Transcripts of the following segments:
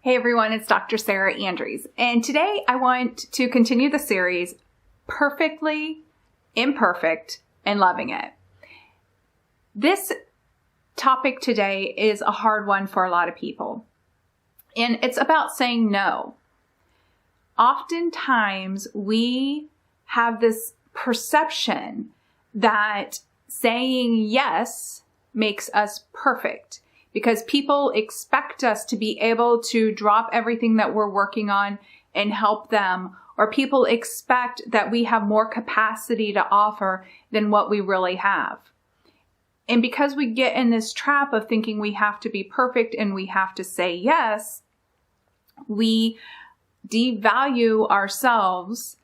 Hey everyone, it's Dr. Sarah Andreas, and today I want to continue the series, Perfectly, Imperfect, and Loving It. This topic today is a hard one for a lot of people, and it's about saying no. Oftentimes we have this perception that saying yes makes us perfect, because people expect us to be able to drop everything that we're working on and help them, or people expect that we have more capacity to offer than what we really have. And because we get in this trap of thinking we have to be perfect and we have to say yes, we devalue ourselves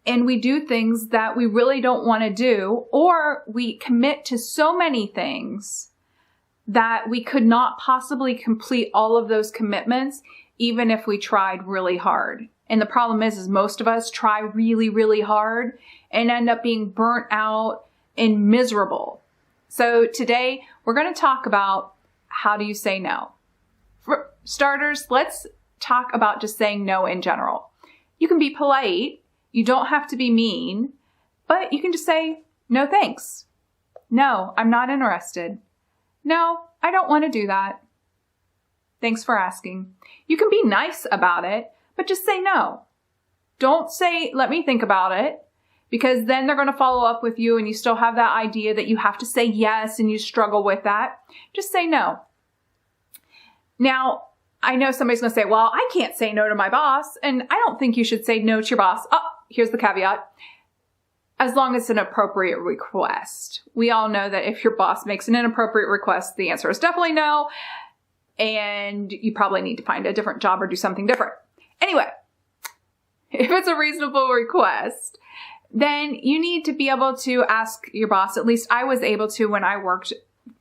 and we do things that we really don't want to do, or we commit to so many things that we could not possibly complete all of those commitments, even if we tried really hard. And the problem is most of us try really, really hard and end up being burnt out and miserable. So today we're going to talk about how do you say no. For starters, let's talk about just saying no in general. You can be polite. You don't have to be mean, but you can just say, no, thanks. No, I'm not interested. No, I don't want to do that. Thanks for asking. You can be nice about it, but just say no. Don't say, let me think about it, because then they're going to follow up with you and you still have that idea that you have to say yes and you struggle with that. Just say no. Now, I know somebody's going to say, well, I can't say no to my boss, and I don't think you should say no to your boss. Oh, here's the caveat. As long as it's an appropriate request. We all know that if your boss makes an inappropriate request, the answer is definitely no, and you probably need to find a different job or do something different. Anyway, if it's a reasonable request, then you need to be able to ask your boss. At least I was able to when I worked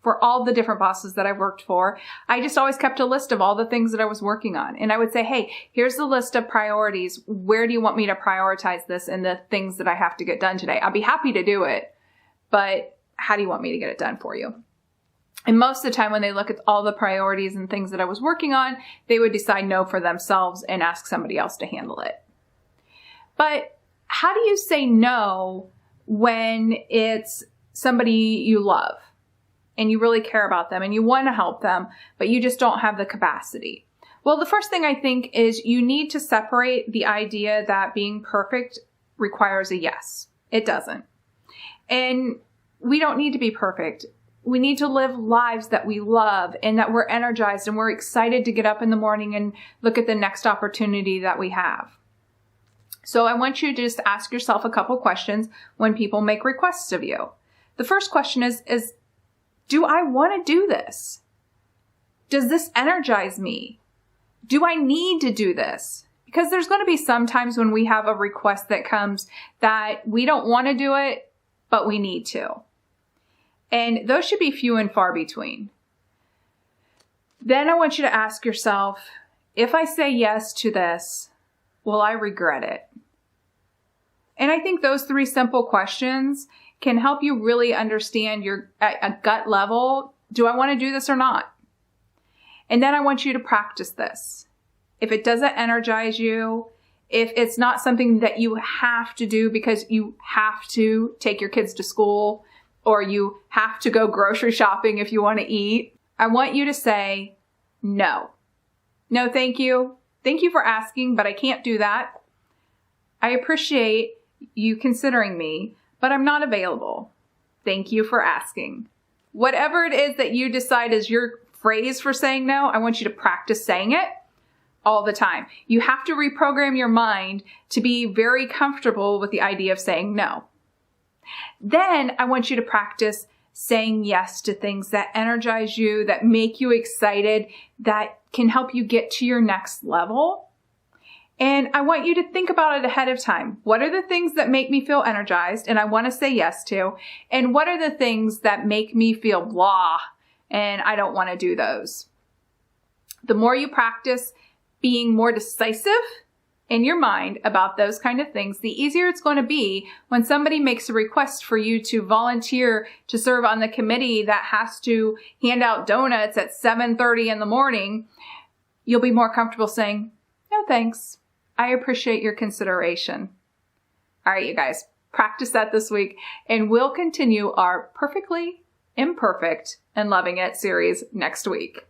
for all the different bosses that I've worked for. I just always kept a list of all the things that I was working on. And I would say, hey, here's the list of priorities. Where do you want me to prioritize this and the things that I have to get done today? I'll be happy to do it, but how do you want me to get it done for you? And most of the time when they look at all the priorities and things that I was working on, they would decide no for themselves and ask somebody else to handle it. But how do you say no when it's somebody you love and you really care about them and you want to help them, but you just don't have the capacity? Well, the first thing I think is you need to separate the idea that being perfect requires a yes. It doesn't. And we don't need to be perfect. We need to live lives that we love and that we're energized and we're excited to get up in the morning and look at the next opportunity that we have. So I want you to just ask yourself a couple questions when people make requests of you. The first question is do I want to do this? Does this energize me? Do I need to do this? Because there's going to be some times when we have a request that comes that we don't want to do it, but we need to. And those should be few and far between. Then I want you to ask yourself, if I say yes to this, will I regret it? And I think those three simple questions can help you really understand at a gut level, do I want to do this or not? And then I want you to practice this. If it doesn't energize you, if it's not something that you have to do because you have to take your kids to school or you have to go grocery shopping if you want to eat, I want you to say no. No, thank you. Thank you for asking, but I can't do that. I appreciate you considering me, but I'm not available. Thank you for asking. Whatever it is that you decide is your phrase for saying no, I want you to practice saying it all the time. You have to reprogram your mind to be very comfortable with the idea of saying no. Then I want you to practice saying yes to things that energize you, that make you excited, that can help you get to your next level. And I want you to think about it ahead of time. What are the things that make me feel energized and I want to say yes to? And what are the things that make me feel blah and I don't want to do those? The more you practice being more decisive in your mind about those kind of things, the easier it's going to be when somebody makes a request for you to volunteer to serve on the committee that has to hand out donuts at 7:30 in the morning. you'll be more comfortable saying, no thanks. I appreciate your consideration. All right, you guys, practice that this week, and we'll continue our Perfectly Imperfect and Loving It series next week.